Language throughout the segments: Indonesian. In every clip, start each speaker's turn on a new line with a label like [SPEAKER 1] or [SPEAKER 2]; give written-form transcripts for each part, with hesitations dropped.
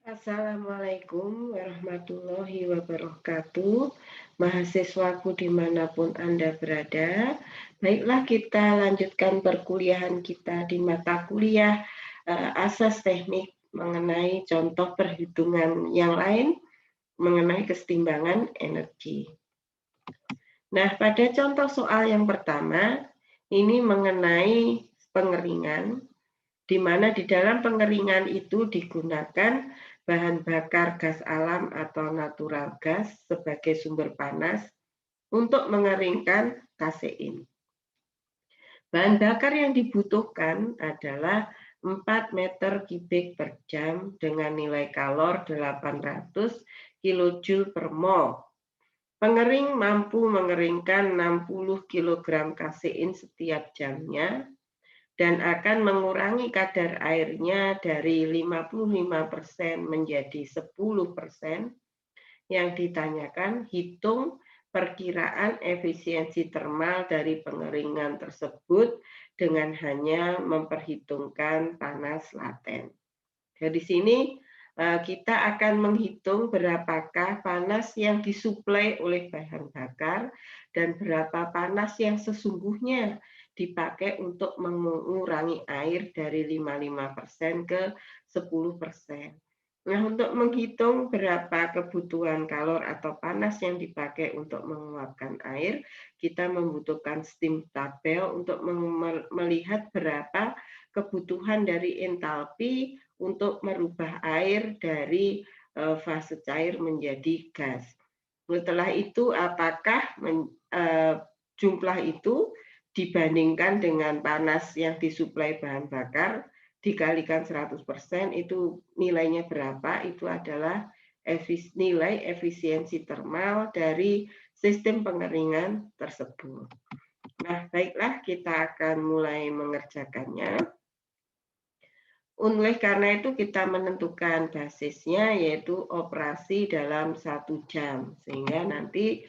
[SPEAKER 1] Assalamualaikum warahmatullahi wabarakatuh. Mahasiswaku dimanapun Anda berada, baiklah kita lanjutkan perkuliahan kita di mata kuliah asas teknik mengenai contoh perhitungan yang lain mengenai kesetimbangan energi. Nah, pada contoh soal yang pertama, ini mengenai pengeringan, di mana di dalam pengeringan itu digunakan bahan bakar gas alam atau natural gas sebagai sumber panas untuk mengeringkan kasein. Bahan bakar yang dibutuhkan adalah 4 meter kubik per jam dengan nilai kalor 800 kJ per mol. Pengering mampu mengeringkan 60 kg kasein setiap jamnya dan akan mengurangi kadar airnya dari 55% menjadi 10%. Yang ditanyakan, hitung perkiraan efisiensi termal dari pengeringan tersebut dengan hanya memperhitungkan panas laten. Dari sini kita akan menghitung berapakah panas yang disuplai oleh bahan bakar dan berapa panas yang sesungguhnya dipakai untuk mengurangi air dari 55% ke 10%. Nah, untuk menghitung berapa kebutuhan kalor atau panas yang dipakai untuk menguapkan air, kita membutuhkan steam tabel untuk melihat berapa kebutuhan dari entalpi untuk merubah air dari fase cair menjadi gas. Setelah itu, apakah jumlah itu dibandingkan dengan panas yang disuplai bahan bakar dikalikan 100%, itu nilainya berapa? Itu adalah nilai efisiensi termal dari sistem pengeringan tersebut. Nah, baiklah, kita akan mulai mengerjakannya. Oleh karena itu kita menentukan basisnya yaitu operasi dalam 1 jam, sehingga nanti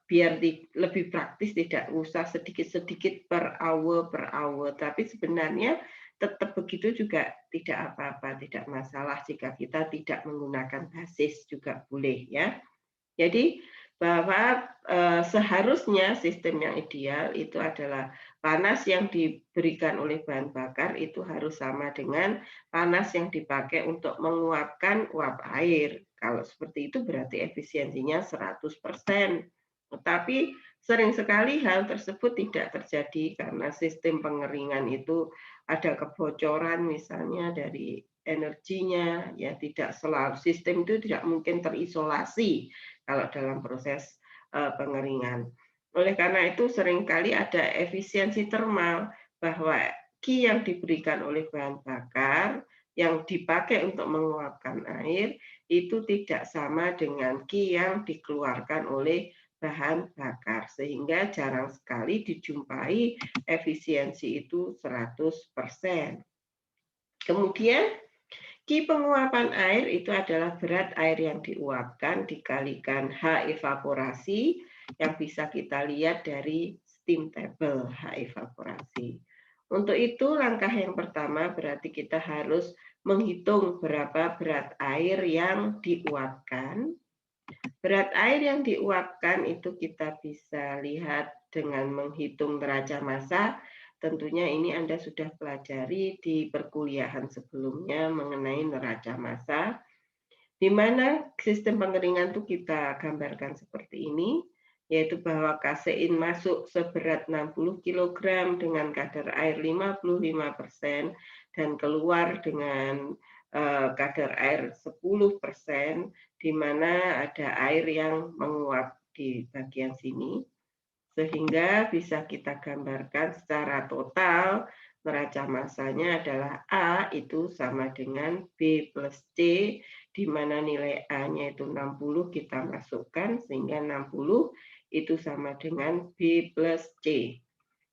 [SPEAKER 1] biar lebih praktis tidak usah sedikit-sedikit per hour, tapi sebenarnya tetap begitu juga tidak apa-apa, tidak masalah jika kita tidak menggunakan basis juga boleh ya. Jadi bahwa seharusnya sistem yang ideal itu adalah panas yang diberikan oleh bahan bakar itu harus sama dengan panas yang dipakai untuk menguapkan uap air. Kalau seperti itu berarti efisiensinya 100%. Tetapi sering sekali hal tersebut tidak terjadi karena sistem pengeringan itu ada kebocoran misalnya dari energinya, ya tidak selalu sistem itu tidak mungkin terisolasi kalau dalam proses pengeringan. Oleh karena itu seringkali ada efisiensi termal bahwa Q yang diberikan oleh bahan bakar yang dipakai untuk menguapkan air itu tidak sama dengan Q yang dikeluarkan oleh bahan bakar, sehingga jarang sekali dijumpai efisiensi itu 100%. Kemudian Q penguapan air itu adalah berat air yang diuapkan dikalikan H evaporasi yang bisa kita lihat dari steam table H evaporasi. Untuk itu langkah yang pertama berarti kita harus menghitung berapa berat air yang diuapkan. Berat air yang diuapkan itu kita bisa lihat dengan menghitung neraca massa. Tentunya ini Anda sudah pelajari di perkuliahan sebelumnya mengenai neraca massa, di mana sistem pengeringan itu kita gambarkan seperti ini, yaitu bahwa kasein masuk seberat 60 kg dengan kadar air 55% dan keluar dengan kadar air 10%, di mana ada air yang menguap di bagian sini, sehingga bisa kita gambarkan secara total neraca massanya adalah A itu sama dengan B plus C, di mana nilai A-nya itu 60 kita masukkan, sehingga 60 itu sama dengan B plus C.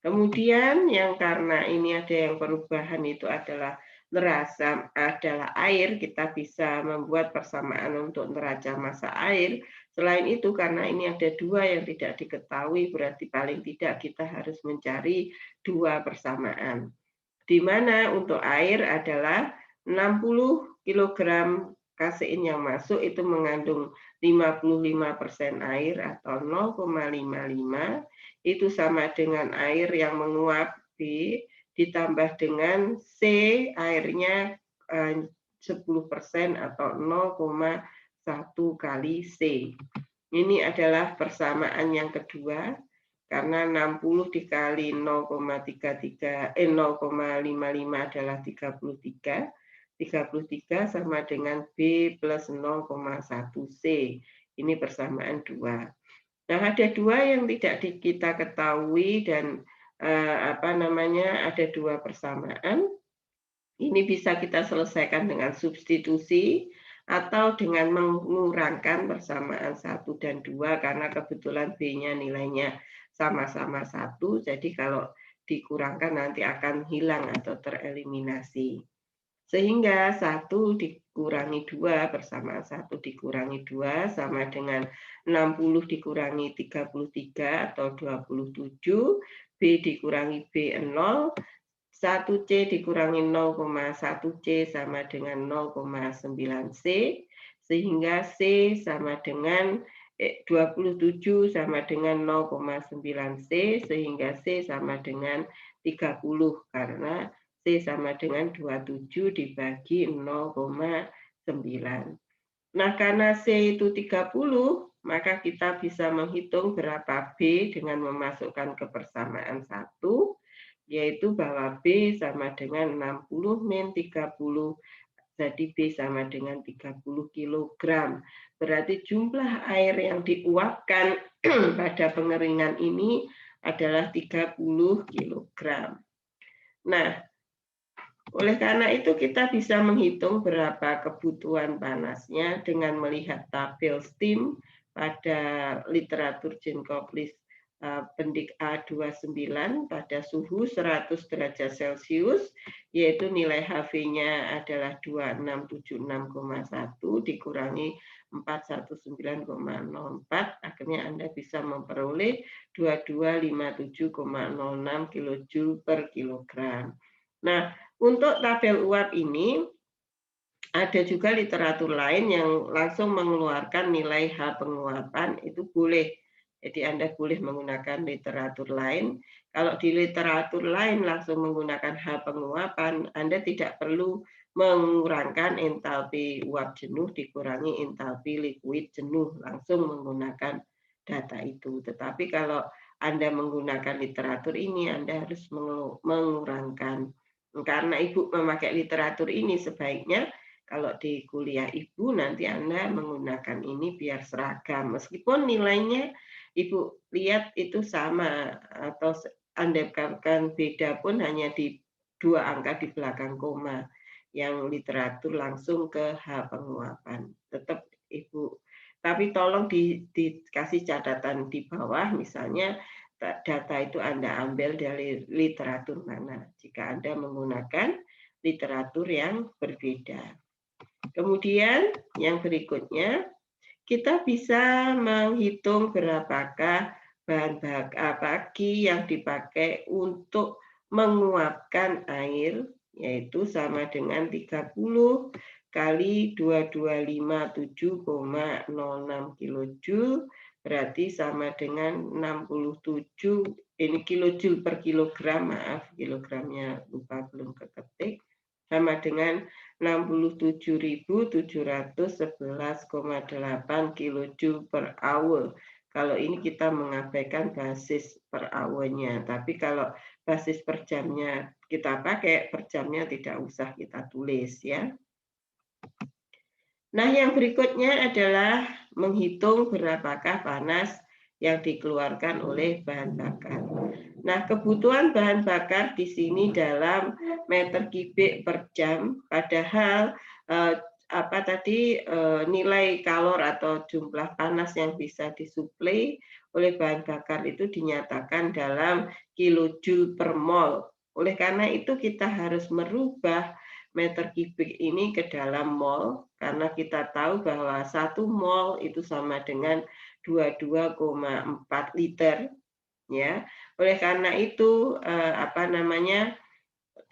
[SPEAKER 1] Kemudian yang karena ini ada yang perubahan itu adalah neraca adalah air, kita bisa membuat persamaan untuk neraca massa air. Selain itu karena ini ada dua yang tidak diketahui, berarti paling tidak kita harus mencari dua persamaan. Di mana untuk air adalah 60 kilogram kasein yang masuk itu mengandung 55% air atau 0,55, itu sama dengan air yang menguap B ditambah dengan C airnya 10% atau 0,1 kali C. Ini adalah persamaan yang kedua, karena 60 dikali 0,55 adalah 33. 33 sama dengan B plus 0,1 C. Ini persamaan 2. Nah, ada 2 yang tidak kita ketahui dan ada 2 persamaan. Ini bisa kita selesaikan dengan substitusi atau dengan mengurangkan persamaan 1 dan 2 karena kebetulan B-nya nilainya sama-sama 1, jadi kalau dikurangkan nanti akan hilang atau tereliminasi. Sehingga 1 dikurangi 2, persamaan 1 dikurangi 2 sama dengan 60 dikurangi 33 atau 27, B dikurangi B 0, 1C dikurangi 0,1 C sama dengan 0,9 C, sehingga C sama dengan 27 sama dengan 0,9 C, sehingga C sama dengan 30, karena C sama dengan 27 dibagi 0,9. Nah, karena C itu 30, maka kita bisa menghitung berapa B dengan memasukkan ke persamaan 1, yaitu bahwa B sama dengan 60 min 30, jadi B sama dengan 30 kg. Berarti jumlah air yang diuapkan pada pengeringan ini adalah 30 kg. Nah, oleh karena itu kita bisa menghitung berapa kebutuhan panasnya dengan melihat tabel STEAM pada literatur Jenkoplis pendik A29 pada suhu 100 derajat Celcius, yaitu nilai HV-nya adalah 2676,1 dikurangi 419,04, akhirnya Anda bisa memperoleh 2257,06 kJ per kilogram. Nah, untuk tabel uap ini ada juga literatur lain yang langsung mengeluarkan nilai H penguapan, itu boleh. Jadi Anda boleh menggunakan literatur lain. Kalau di literatur lain langsung menggunakan H penguapan, Anda tidak perlu mengurangkan entalpi uap jenuh dikurangi entalpi liquid jenuh, langsung menggunakan data itu. Tetapi kalau Anda menggunakan literatur ini, Anda harus mengurangkan. Karena Ibu memakai literatur ini, sebaiknya kalau di kuliah Ibu nanti Anda menggunakan ini biar seragam. Meskipun nilainya Ibu lihat itu sama atau Anda katakan beda pun hanya di 2 angka di belakang koma. Yang literatur langsung ke H penguapan. Tetap Ibu. Tapi tolong dikasih catatan di bawah, misalnya data itu Anda ambil dari literatur mana, jika Anda menggunakan literatur yang berbeda. Kemudian yang berikutnya, kita bisa menghitung berapakah bahan baki yang dipakai untuk menguapkan air, yaitu sama dengan 30 kali 2257,06 kJ, berarti sama dengan 67, ini kilojoule per kilogram, maaf kilogramnya lupa belum keketik, sama dengan 67.711,8 kJ per hour. Kalau ini kita mengabaikan basis per hour-nya, tapi kalau basis per jamnya kita pakai, per jamnya tidak usah kita tulis ya. Nah, yang berikutnya adalah menghitung berapakah panas yang dikeluarkan oleh bahan bakar. Nah, kebutuhan bahan bakar di sini dalam meter kubik per jam, padahal nilai kalor atau jumlah panas yang bisa disuplai oleh bahan bakar itu dinyatakan dalam kilojoule per mol. Oleh karena itu kita harus merubah meter kubik ini ke dalam mol, karena kita tahu bahwa 1 mol itu sama dengan 22,4 liter. Ya, oleh karena itu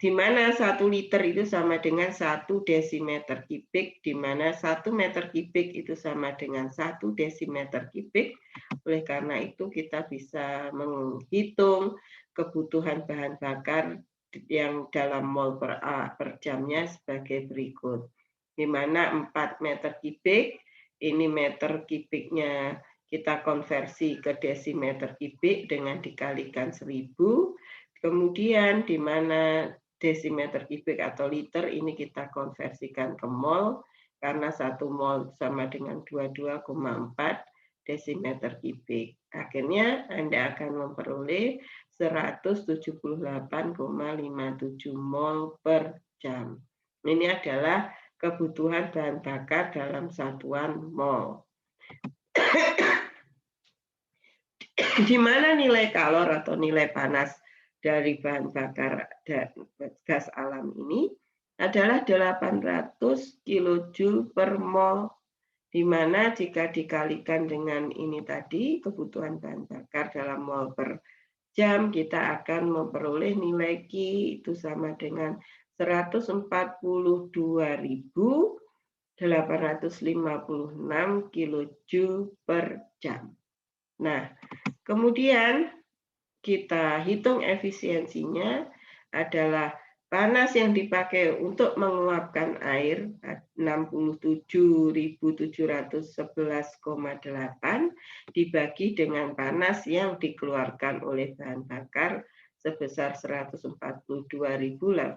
[SPEAKER 1] di mana 1 liter itu sama dengan 1 desimeter kubik, di mana 1 meter kubik itu sama dengan 1 desimeter kubik. Oleh karena itu kita bisa menghitung kebutuhan bahan bakar yang dalam mol per jamnya sebagai berikut. Di mana 4 meter kubik, ini meter kubiknya kita konversi ke desimeter kubik dengan dikalikan 1000. Kemudian di mana desimeter kubik atau liter ini kita konversikan ke mol, karena 1 mol sama dengan 22,4 desimeter kubik. Akhirnya Anda akan memperoleh 178,57 mol per jam. Ini adalah kebutuhan bahan bakar dalam satuan mol. Di mana nilai kalor atau nilai panas dari bahan bakar gas alam ini adalah 800 kJ per mol, di mana jika dikalikan dengan ini tadi, kebutuhan bahan bakar dalam mol per jam, kita akan memperoleh nilai Q itu sama dengan 142.856 kJ per jam. Nah, kemudian kita hitung efisiensinya adalah panas yang dipakai untuk menguapkan air 67.711,8 dibagi dengan panas yang dikeluarkan oleh bahan bakar sebesar 142.856.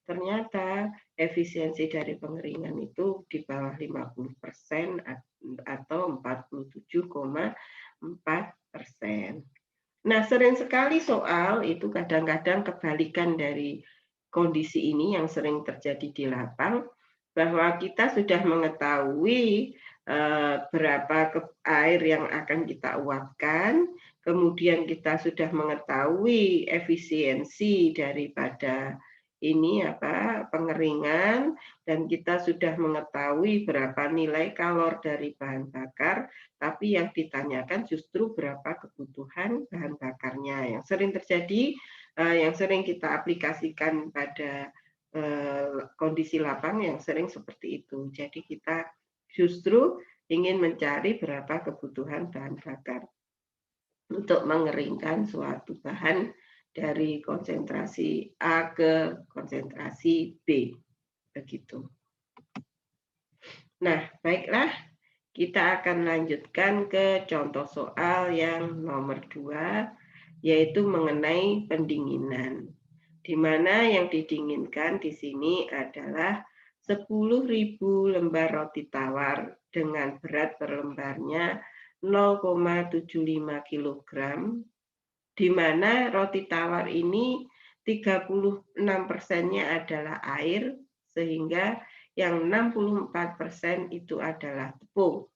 [SPEAKER 1] Ternyata efisiensi dari pengeringan itu di bawah 50% atau 47,4%. Nah, sering sekali soal itu kadang-kadang kebalikan dari kondisi ini yang sering terjadi di lapang, bahwa kita sudah mengetahui berapa air yang akan kita uapkan, kemudian kita sudah mengetahui efisiensi daripada ini pengeringan, dan kita sudah mengetahui berapa nilai kalor dari bahan bakar, tapi yang ditanyakan justru berapa kebutuhan bahan bakarnya. Yang sering terjadi, yang sering kita aplikasikan pada kondisi lapang yang sering seperti itu. Jadi kita justru ingin mencari berapa kebutuhan bahan bakar untuk mengeringkan suatu bahan dari konsentrasi A ke konsentrasi B. Begitu. Nah, baiklah. Kita akan lanjutkan ke contoh soal yang nomor 2, yaitu mengenai pendinginan. Di mana yang didinginkan di sini adalah 10.000 lembar roti tawar dengan berat per lembarnya 0,75 kg, di mana roti tawar ini 36%-nya adalah air, sehingga yang 64% itu adalah tepung.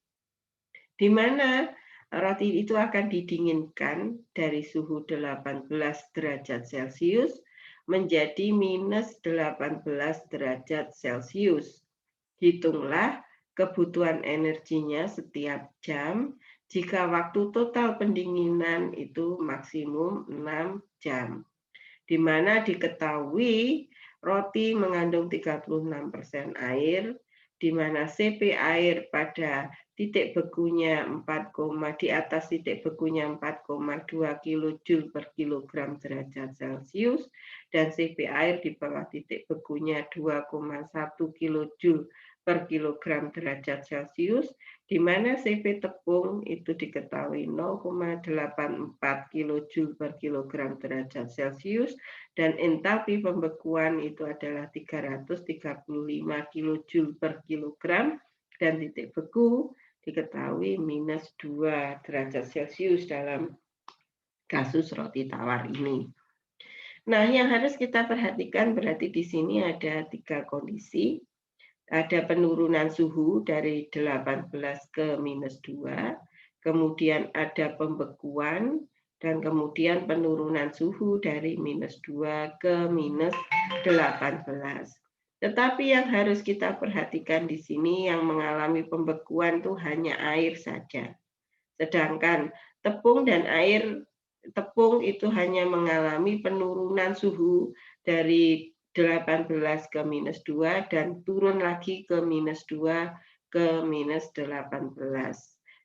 [SPEAKER 1] Di mana roti itu akan didinginkan dari suhu 18 derajat Celcius menjadi minus 18 derajat Celcius. Hitunglah kebutuhan energinya setiap jam jika waktu total pendinginan itu maksimum 6 jam. Di mana diketahui roti mengandung 36% air, di mana CP air pada titik begunya di atas titik begunya 4,2 kJ per kilogram derajat Celcius, dan CP air di bawah titik begunya 2,1 kJ per kilogram derajat Celcius, di mana CP tepung itu diketahui 0,84 kJ per kilogram derajat Celcius, dan entalpi pembekuan itu adalah 335 kJ per kilogram, dan titik beku diketahui minus 2 derajat Celcius dalam kasus roti tawar ini. Nah, yang harus kita perhatikan berarti di sini ada 3 kondisi. Ada penurunan suhu dari 18 ke minus 2, kemudian ada pembekuan, dan kemudian penurunan suhu dari minus 2 ke minus 18. Tetapi yang harus kita perhatikan di sini yang mengalami pembekuan itu hanya air saja. Sedangkan tepung dan air tepung itu hanya mengalami penurunan suhu dari 18 ke -2 dan turun lagi ke -2 ke -18.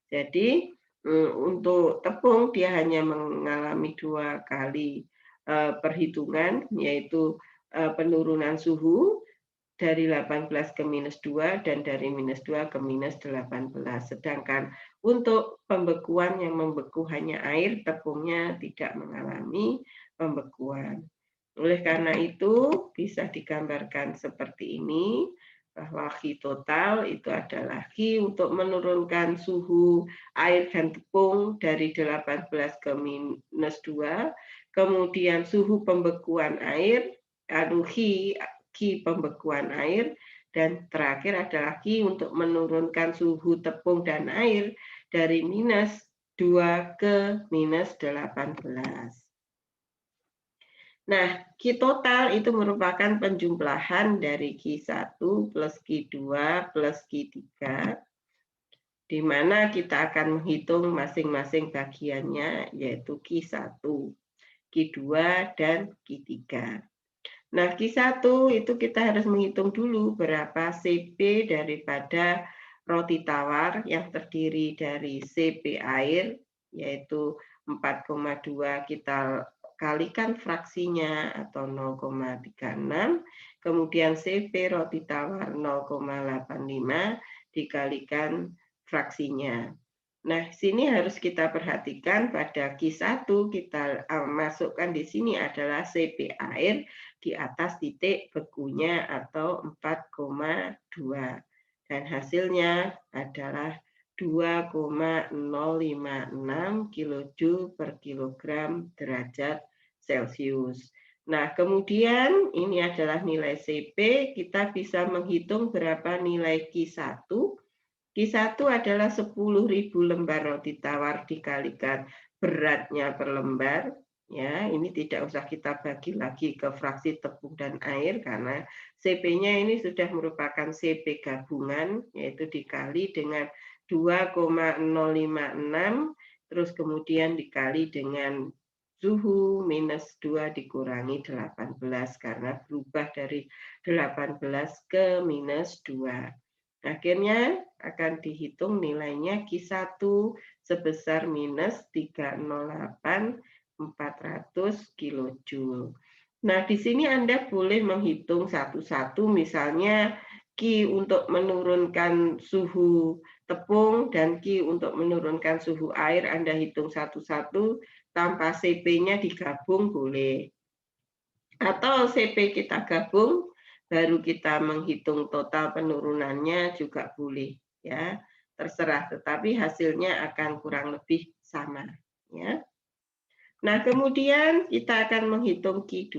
[SPEAKER 1] Jadi untuk tepung dia hanya mengalami 2 kali perhitungan, yaitu penurunan suhu dari 18 ke -2 dan dari -2 ke -18. Sedangkan untuk pembekuan yang membeku hanya air, tepungnya tidak mengalami pembekuan. Oleh karena itu bisa digambarkan seperti ini, bahwa Qi total itu adalah Qi untuk menurunkan suhu air dan tepung dari 18 ke -2, kemudian suhu pembekuan air, Qi pembekuan air, dan terakhir adalah Qi untuk menurunkan suhu tepung dan air dari -2 ke -18. Nah, Qi total itu merupakan penjumlahan dari Qi1 plus Qi2 plus Qi3, di mana kita akan menghitung masing-masing bagiannya, yaitu Qi1, Qi2, dan Qi3. Nah, Qi1 itu kita harus menghitung dulu berapa Cp daripada roti tawar yang terdiri dari Cp air, yaitu 4,2 kita kalikan fraksinya atau 0,36, kemudian Cp roti tawar 0,85 dikalikan fraksinya. Nah, sini harus kita perhatikan pada Qi1 kita masukkan di sini adalah Cp air di atas titik bekunya atau 4,2 dan hasilnya adalah 2,056 kJ per kilogram derajat Celcius. Nah, kemudian ini adalah nilai Cp, kita bisa menghitung berapa nilai Qi1. Qi1 adalah 10.000 lembar roti tawar dikalikan beratnya per lembar. Ya, ini tidak usah kita bagi lagi ke fraksi tepung dan air karena Cp-nya ini sudah merupakan Cp gabungan, yaitu dikali dengan 2,056, terus kemudian dikali dengan suhu -2 dikurangi 18 karena berubah dari 18 ke -2. Akhirnya akan dihitung nilainya Qi1 sebesar -308.400 kJ. Nah, di sini Anda boleh menghitung satu-satu, misalnya Qi untuk menurunkan suhu tepung dan Qi untuk menurunkan suhu air, Anda hitung satu-satu tanpa Cp-nya digabung boleh. Atau Cp kita gabung, baru kita menghitung total penurunannya juga boleh, ya, terserah. Tetapi hasilnya akan kurang lebih sama, ya. Nah, kemudian kita akan menghitung Qi2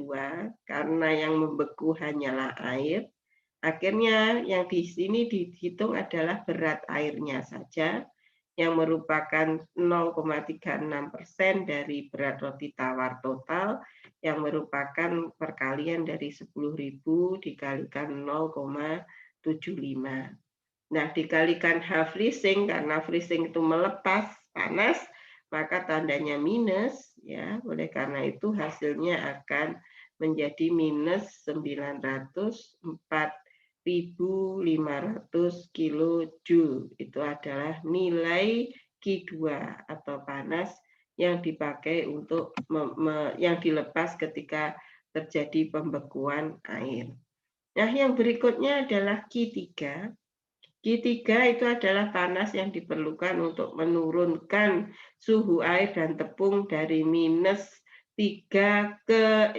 [SPEAKER 1] karena yang membeku hanyalah air. Akhirnya yang di sini dihitung adalah berat airnya saja, yang merupakan 0,36% dari berat roti tawar total, yang merupakan perkalian dari 10.000 dikalikan 0,75. Nah, dikalikan H freezing, karena freezing itu melepas panas, maka tandanya minus, ya. Oleh karena itu hasilnya akan menjadi minus 904.500 kilojoule. Itu adalah nilai Qi2 atau panas yang dipakai untuk yang dilepas ketika terjadi pembekuan air. Nah, yang berikutnya adalah Qi3. Qi3 itu adalah panas yang diperlukan untuk menurunkan suhu air dan tepung dari -2 ke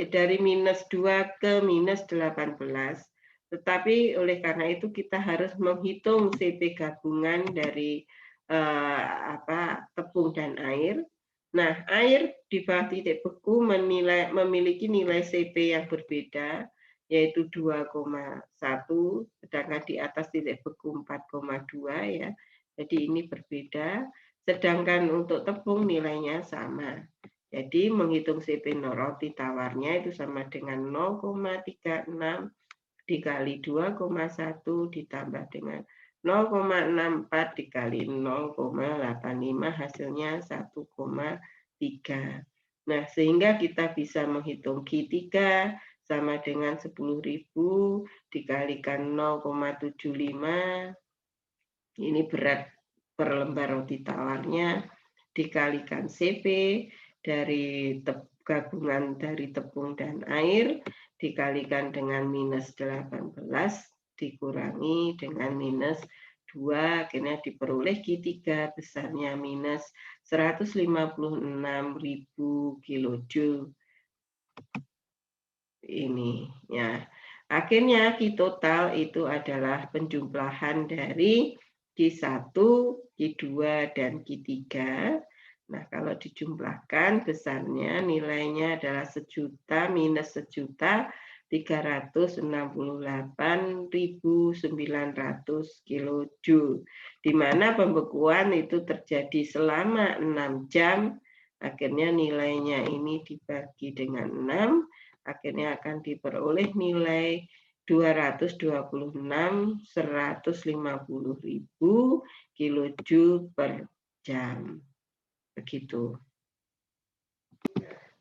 [SPEAKER 1] -18. Tetapi oleh karena itu kita harus menghitung Cp gabungan dari tepung dan air. Nah, air di bawah titik beku memiliki nilai Cp yang berbeda, yaitu 2,1, sedangkan di atas titik beku 4,2, ya. Jadi ini berbeda. Sedangkan untuk tepung nilainya sama. Jadi menghitung Cp roti tawarnya itu sama dengan 0,36 dikali 2,1 ditambah dengan 0,64 dikali 0,85, hasilnya 1,3. Nah, sehingga kita bisa menghitung Q3 sama dengan 10.000 dikalikan 0,75. Ini berat per lembar roti tawarnya, dikalikan CP dari gabungan dari tepung dan air, dikalikan dengan minus 18, dikurangi dengan minus 2, akhirnya diperoleh Q3 besarnya minus 156.000 kilojoule. Ini ya. Akhirnya Q total itu adalah penjumlahan dari Q1, Q2, dan Q3. Nah, kalau dijumlahkan besarnya nilainya adalah 1.000.000 minus 1.368.900 kilojoule, di mana pembekuan itu terjadi selama 6 jam. Akhirnya nilainya ini dibagi dengan 6, akhirnya akan diperoleh nilai 226.150.000 kilojoule per jam. Begitu.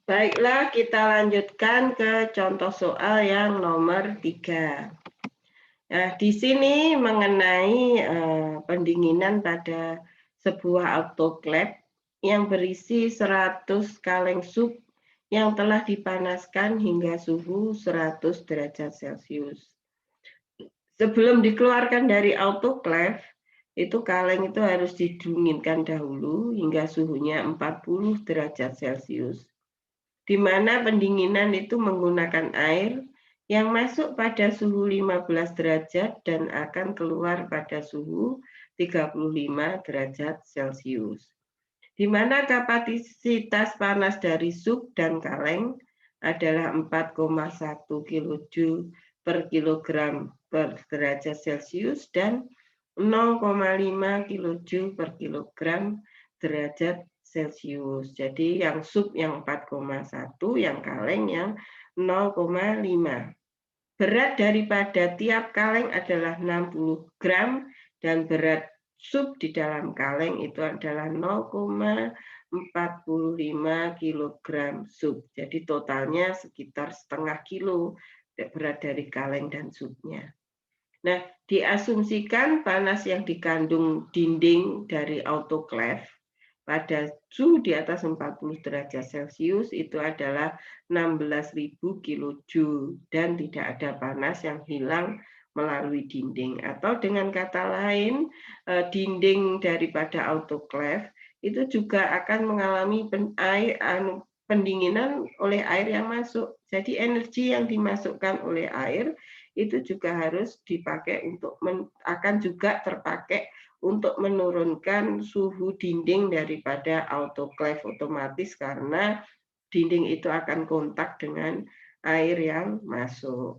[SPEAKER 1] Baiklah, kita lanjutkan ke contoh soal yang nomor 3. Nah, di sini mengenai pendinginan pada sebuah autoclave yang berisi 100 kaleng sup yang telah dipanaskan hingga suhu 100 derajat Celcius. Sebelum dikeluarkan dari autoclave, itu kaleng itu harus didinginkan dahulu hingga suhunya 40 derajat Celcius. Di mana pendinginan itu menggunakan air yang masuk pada suhu 15 derajat dan akan keluar pada suhu 35 derajat Celcius. Di mana kapasitas panas dari sup dan kaleng adalah 4,1 kilojoule per kilogram per derajat Celcius dan 0,5 kilojoule per kilogram derajat Celcius. Jadi yang sup yang 4,1, yang kaleng yang 0,5. Berat daripada tiap kaleng adalah 60 gram dan berat sup di dalam kaleng itu adalah 0,45 kilogram sup. Jadi totalnya sekitar setengah kilo berat dari kaleng dan supnya. Nah, diasumsikan panas yang dikandung dinding dari autoclave pada suhu di atas 40 derajat Celcius itu adalah 16.000 kilojoule dan tidak ada panas yang hilang melalui dinding. Atau dengan kata lain, dinding daripada autoclave itu juga akan mengalami pendinginan oleh air yang masuk. Jadi energi yang dimasukkan oleh air itu juga harus dipakai untuk akan juga terpakai untuk menurunkan suhu dinding daripada autoclave otomatis karena dinding itu akan kontak dengan air yang masuk.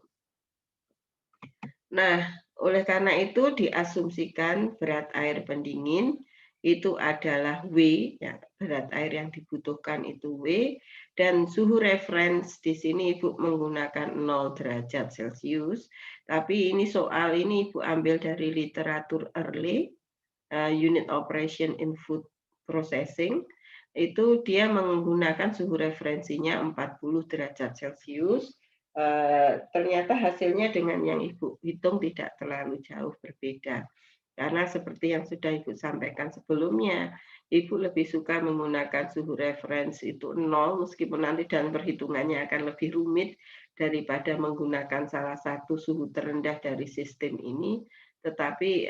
[SPEAKER 1] Nah, oleh karena itu diasumsikan berat air pendingin itu adalah W, ya, berat air yang dibutuhkan itu W, dan suhu reference di sini Ibu menggunakan 0 derajat Celcius, tapi ini soal ini Ibu ambil dari literatur Early, Unit Operation in Food Processing, itu dia menggunakan suhu referensinya 40 derajat Celcius. Ternyata hasilnya dengan yang Ibu hitung tidak terlalu jauh berbeda. Karena seperti yang sudah Ibu sampaikan sebelumnya, Ibu lebih suka menggunakan suhu referensi itu 0, meskipun nanti dan perhitungannya akan lebih rumit daripada menggunakan salah satu suhu terendah dari sistem ini. Tetapi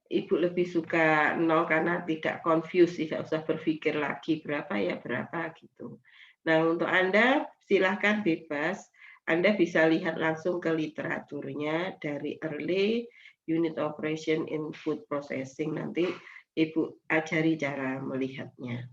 [SPEAKER 1] Ibu lebih suka 0 karena tidak confuse, tidak usah berpikir lagi berapa ya berapa gitu. Nah, untuk Anda silahkan bebas, Anda bisa lihat langsung ke literaturnya dari Early Unit Operation in Food Processing, nanti Ibu ajari cara melihatnya.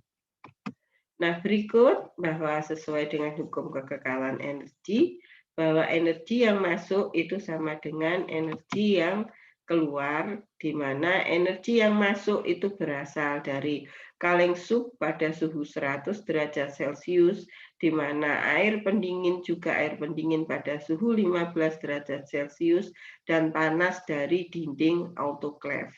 [SPEAKER 1] Nah, berikut bahwa sesuai dengan hukum kekekalan energi, bahwa energi yang masuk itu sama dengan energi yang keluar, di mana energi yang masuk itu berasal dari kaleng sup pada suhu 100 derajat Celcius, di mana air pendingin juga air pendingin pada suhu 15 derajat Celcius, dan panas dari dinding autoclave.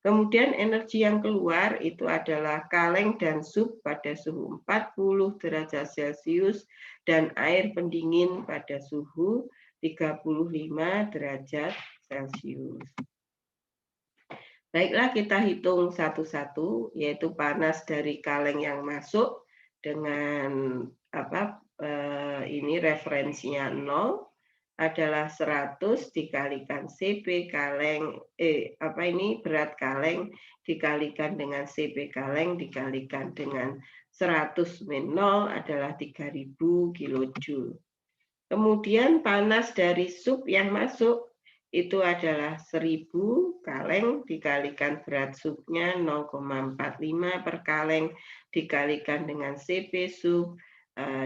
[SPEAKER 1] Kemudian energi yang keluar itu adalah kaleng dan sup pada suhu 40 derajat Celcius dan air pendingin pada suhu 35 derajat Celcius. Baiklah, kita hitung satu-satu, yaitu panas dari kaleng yang masuk dengan ini referensinya 0 adalah 100 dikalikan CP kaleng berat kaleng dikalikan dengan CP kaleng dikalikan dengan 100 min 0 adalah 3000 kilojoule. Kemudian panas dari sup yang masuk itu adalah 1000 kaleng dikalikan berat supnya 0,45 per kaleng dikalikan dengan CP sup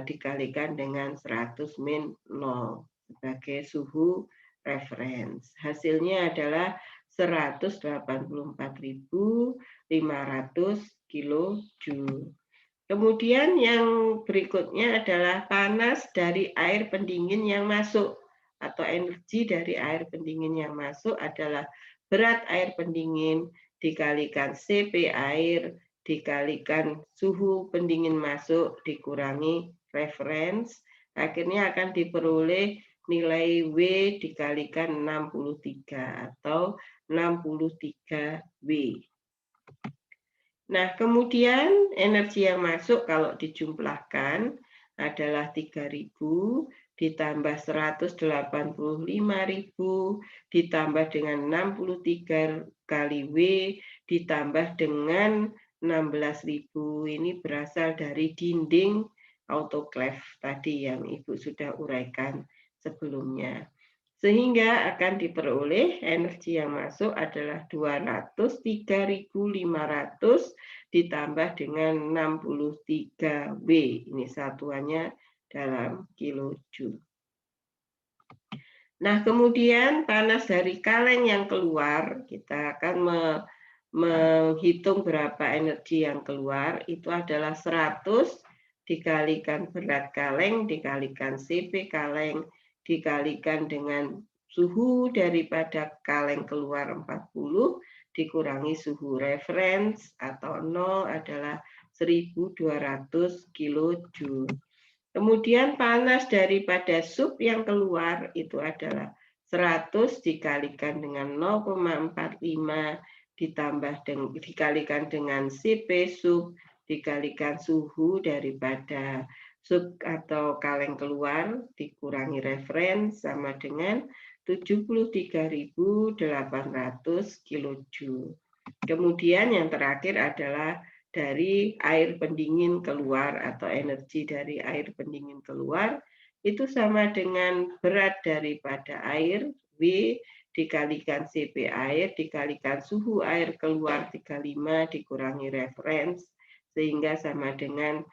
[SPEAKER 1] dikalikan dengan 100 min 0 sebagai suhu reference. Hasilnya adalah 184.500 kilojoule. Kemudian yang berikutnya adalah panas dari air pendingin yang masuk atau energi dari air pendingin yang masuk adalah berat air pendingin dikalikan CP air dikalikan suhu pendingin masuk dikurangi reference, akhirnya akan diperoleh nilai W dikalikan 63 atau 63 W. Nah, kemudian energi yang masuk kalau dijumlahkan adalah 3000 ditambah 185.000 ditambah dengan 63 kali W ditambah dengan 16.000. Ini berasal dari dinding autoclave tadi yang Ibu sudah uraikan sebelumnya. Sehingga akan diperoleh energi yang masuk adalah 203.500 ditambah dengan 63 W. Ini satuannya dalam kilojoule. Nah, kemudian panas dari kaleng yang keluar, kita akan menghitung berapa energi yang keluar, itu adalah 100 dikalikan berat kaleng, dikalikan CP kaleng, dikalikan dengan suhu daripada kaleng keluar 40, dikurangi suhu reference atau 0 adalah 1200 kilojoule. Kemudian panas daripada sup yang keluar itu adalah 100 dikalikan dengan 0,45 dikalikan dengan CP sup dikalikan suhu daripada sup atau kaleng keluar dikurangi reference sama dengan 73.800 kilojoule. Kemudian yang terakhir adalah dari air pendingin keluar atau energi dari air pendingin keluar itu sama dengan berat daripada air W dikalikan CP air dikalikan suhu air keluar 35 dikurangi reference sehingga sama dengan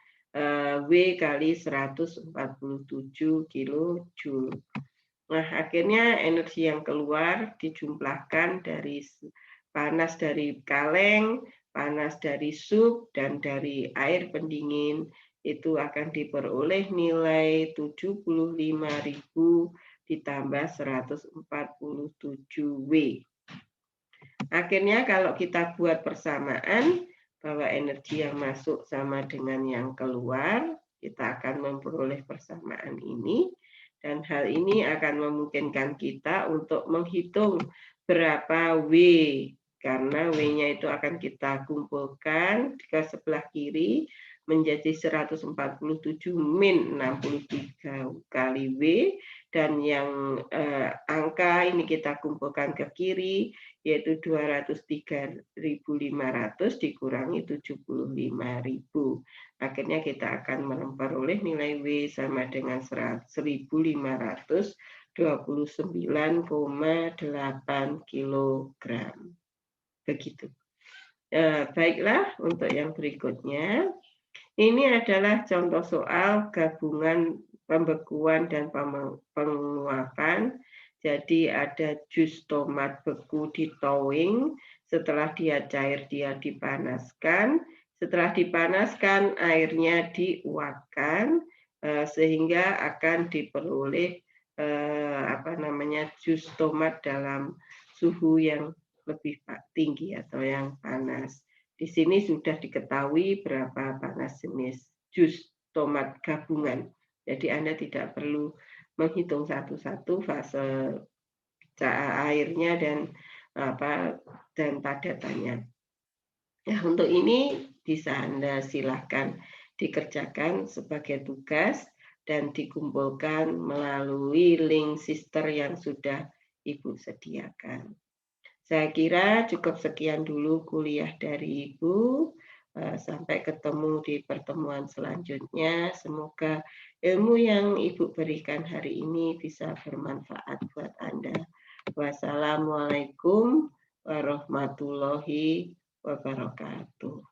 [SPEAKER 1] W kali 147 kilojoule. Nah, akhirnya energi yang keluar dijumlahkan dari panas dari kaleng, panas dari sup, dan dari air pendingin, itu akan diperoleh nilai 75.000 ditambah 147 W. Akhirnya kalau kita buat persamaan, bahwa energi yang masuk sama dengan yang keluar, kita akan memperoleh persamaan ini. Dan hal ini akan memungkinkan kita untuk menghitung berapa W, karena W-nya itu akan kita kumpulkan ke sebelah kiri menjadi 147 min 63 kali W, dan yang angka ini kita kumpulkan ke kiri, yaitu 203.500 dikurangi 75.000. Akhirnya kita akan memperoleh nilai W sama dengan 1.529,8 kilogram. Begitu. Baiklah, untuk yang berikutnya, ini adalah contoh soal gabungan pembekuan dan penguapan. Jadi ada jus tomat beku di thawing, setelah dia cair dia dipanaskan. Setelah dipanaskan, airnya diuapkan sehingga akan diperoleh jus tomat dalam suhu yang lebih tinggi atau yang panas. Di sini sudah diketahui berapa panas jenis jus tomat gabungan. Jadi Anda tidak perlu menghitung satu-satu fase airnya dan padatannya. Nah, untuk ini bisa Anda silahkan dikerjakan sebagai tugas dan dikumpulkan melalui link sister yang sudah Ibu sediakan. Saya kira cukup sekian dulu kuliah dari Ibu. Sampai ketemu di pertemuan selanjutnya. Semoga ilmu yang Ibu berikan hari ini bisa bermanfaat buat Anda. Wassalamualaikum warahmatullahi wabarakatuh.